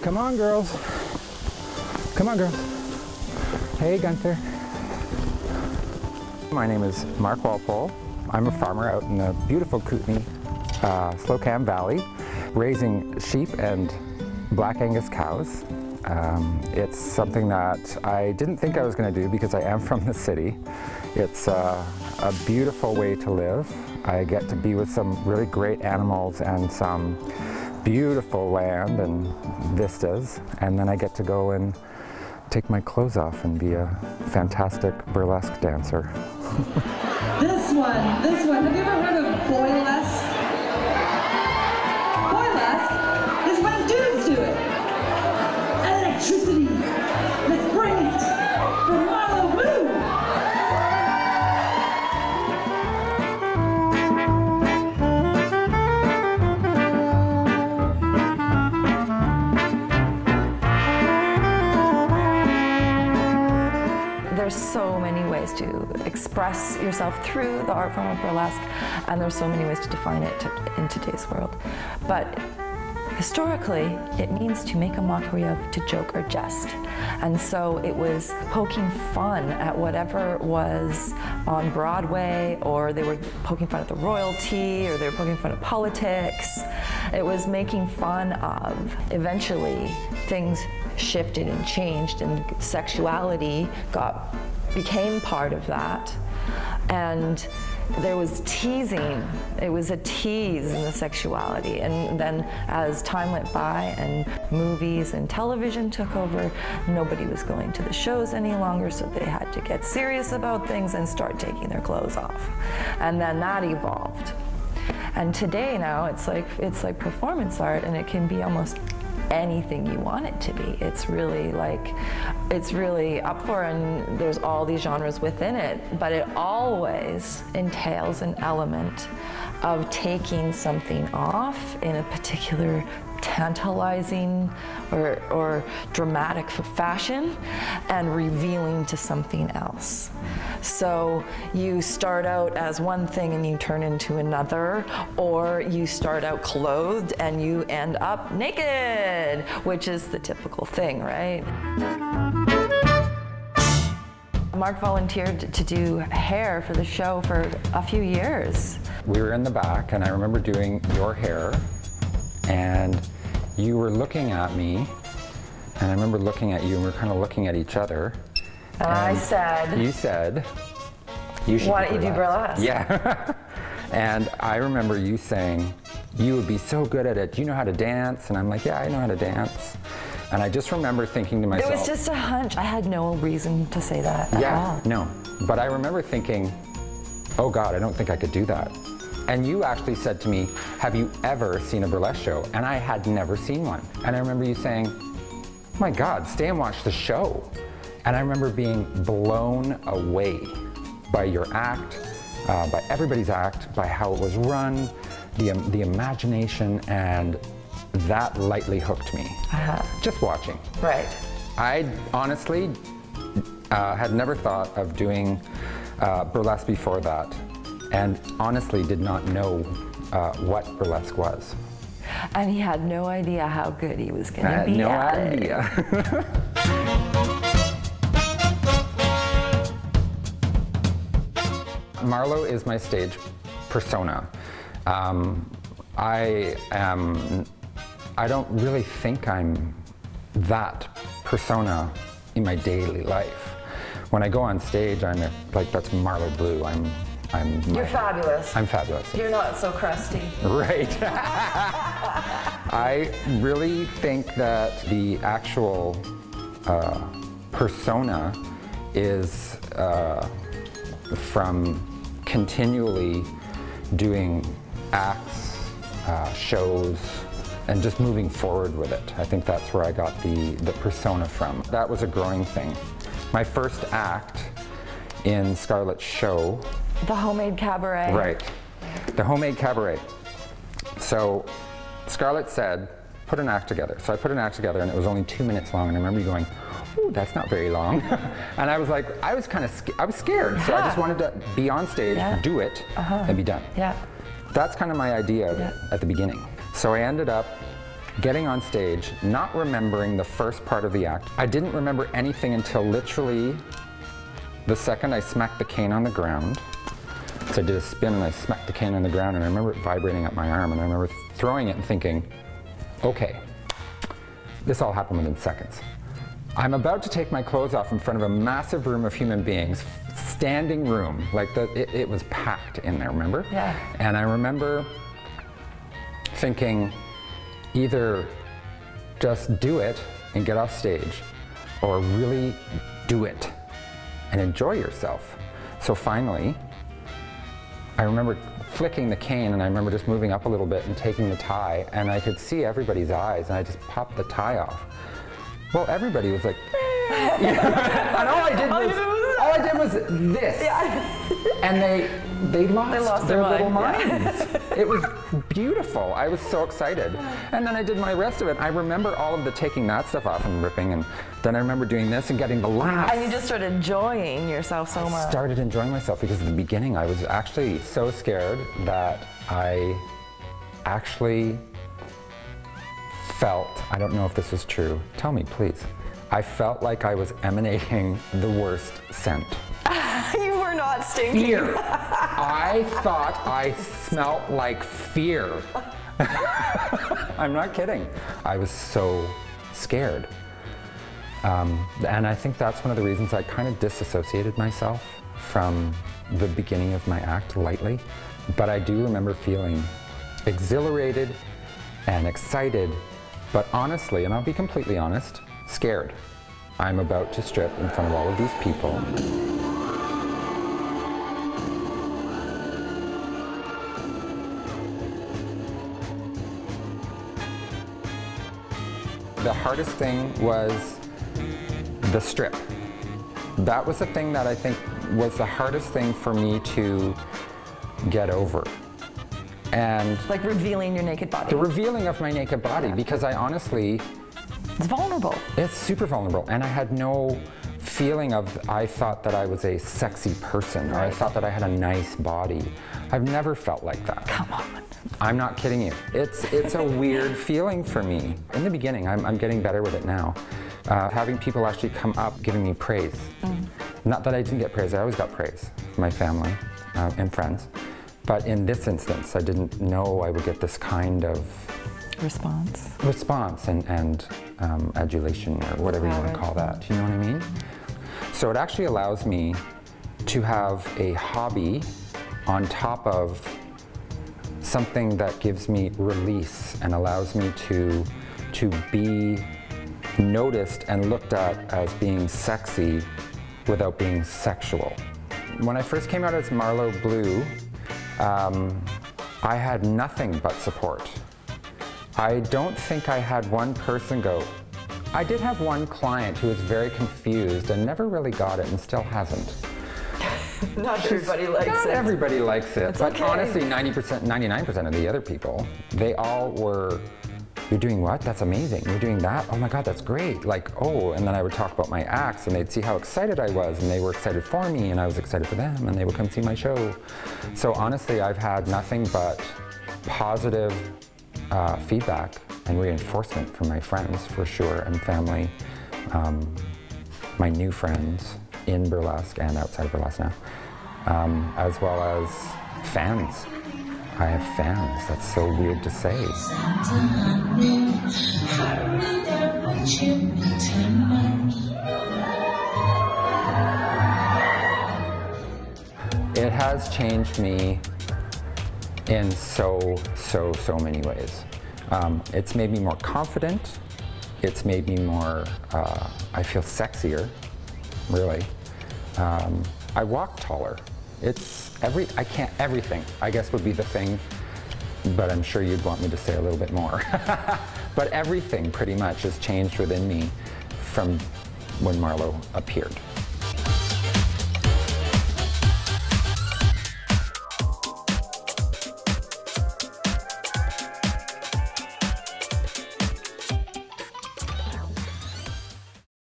Come on, girls. Come on, girls. Hey, Gunther. My name is Mark Walpole. I'm a farmer out in the beautiful Kootenay, Slocum Valley, raising sheep and Black Angus cows. It's something that I didn't think I was going to do because I am from the city. It's a beautiful way to live. I get to be with some really great animals and some beautiful land and vistas, and then I get to go and take my clothes off and be a fantastic burlesque dancer. This one, have you ever heard of Burlesque? Burlesque is when dudes do it. Electricity, let's bring it for Marloe Blu. There's so many ways to express yourself through the art form of burlesque, and there's so many ways to define it in today's world. But historically, it means to make a mockery of, to joke or jest. And so it was poking fun at whatever was on Broadway, or they were poking fun at the royalty, or they were poking fun at politics. It was making fun of. Eventually, things shifted and changed, and sexuality became part of that. And there was teasing. It was a tease in the sexuality. And then as time went by and movies and television took over, nobody was going to the shows any longer, so they had to get serious about things and start taking their clothes off. And then that evolved. And today now it's like performance art, and it can be almost anything you want it to be. It's really up for, and there's all these genres within it, but it always entails an element of taking something off in a particular tantalizing or dramatic fashion and revealing to something else. So you start out as one thing and you turn into another, or you start out clothed and you end up naked, which is the typical thing, right? Mark volunteered to do hair for the show for a few years. We were in the back, and I remember doing your hair, and you were looking at me, and I remember looking at you, and we were kind of looking at each other. And I said, you said, you should why don't you do burlesque? Yeah. And I remember you saying, you would be so good at it. Do you know how to dance? And I'm like, yeah, I know how to dance. And I just remember thinking to myself, it was just a hunch. I had no reason to say that at all. No. But I remember thinking, oh God, I don't think I could do that. And you actually said to me, have you ever seen a burlesque show? And I had never seen one. And I remember you saying, my God, stay and watch the show. And I remember being blown away by your act, by everybody's act, by how it was run, the imagination, and that lightly hooked me. Just watching. Right. I honestly had never thought of doing burlesque before that, and honestly did not know what burlesque was. And he had no idea how good he was going to be no at idea. Marloe is my stage persona. I don't really think I'm that persona in my daily life. When I go on stage, I'm like, that's Marloe Blu. You're fabulous. I'm fabulous. You're not so crusty. Right. I really think that the actual persona is from continually doing acts, shows, and just moving forward with it. I think that's where I got the persona from. That was a growing thing. My first act in Scarlett's show. The homemade cabaret. Right, the homemade cabaret. So Scarlett said, put an act together. So I put an act together, and it was only 2 minutes long, and I remember you going, ooh, that's not very long. And I was like, I was scared. So I just wanted to be on stage, do it, and be done. Yeah. That's kind of my idea of it at the beginning. So I ended up getting on stage, not remembering the first part of the act. I didn't remember anything until literally the second I smacked the cane on the ground. So I did a spin and I smacked the cane on the ground, and I remember it vibrating up my arm, and I remember throwing it and thinking, okay, this all happened within seconds. I'm about to take my clothes off in front of a massive room of human beings, standing room, like it was packed in there, remember? Yeah. And I remember thinking, either just do it and get off stage, or really do it and enjoy yourself. So finally, I remember flicking the cane, and I remember just moving up a little bit and taking the tie, and I could see everybody's eyes, and I just popped the tie off. Well, everybody was like, and all I did was this. Yeah. And they lost their little minds. It was beautiful. I was so excited. And then I did my rest of it. I remember all of the taking that stuff off and ripping, and then I remember doing this and getting the laughs. And you just started enjoying yourself so much. I started enjoying myself because at the beginning I was actually so scared that I actually felt, I don't know if this is true, tell me please, I felt like I was emanating the worst scent. You were not stinking. Fear. I thought I smelt like fear. I'm not kidding. I was so scared. And I think that's one of the reasons I kind of disassociated myself from the beginning of my act lightly. But I do remember feeling exhilarated and excited, but honestly, and I'll be completely honest, scared. I'm about to strip in front of all of these people. The hardest thing was the strip. That was the thing that I think was the hardest thing for me to get over. And like revealing your naked body. The revealing of my naked body, because I honestly... It's vulnerable. It's super vulnerable, and I had no feeling of, I thought that I was a sexy person, or I thought that I had a nice body. I've never felt like that. Come on. I'm not kidding you. It's a weird feeling for me. In the beginning, I'm getting better with it now. Having people actually come up giving me praise. Not that I didn't get praise, I always got praise from my family and friends. But in this instance, I didn't know I would get this kind of response and adulation, or whatever you want to call that. You know what I mean? So it actually allows me to have a hobby on top of something that gives me release and allows me to be noticed and looked at as being sexy without being sexual. When I first came out as Marloe Blu, I had nothing but support. I don't think I had one person go. I did have one client who was very confused and never really got it and still hasn't. Not everybody likes it. Not everybody likes it. It's but okay. Honestly, 90%, 99% of the other people, they all were, you're doing what? That's amazing. You're doing that? Oh my God, that's great. Like, oh, and then I would talk about my acts, and they'd see how excited I was, and they were excited for me, and I was excited for them, and they would come see my show. So honestly, I've had nothing but positive feedback and reinforcement from my friends, for sure, and family, my new friends in burlesque and outside of burlesque now, as well as fans. I have fans. That's so weird to say. It has changed me in so many ways. It's made me more confident. It's made me more, I feel sexier, really. I walk taller. Everything, I guess, would be the thing, but I'm sure you'd want me to say a little bit more. But everything pretty much has changed within me from when Marloe appeared.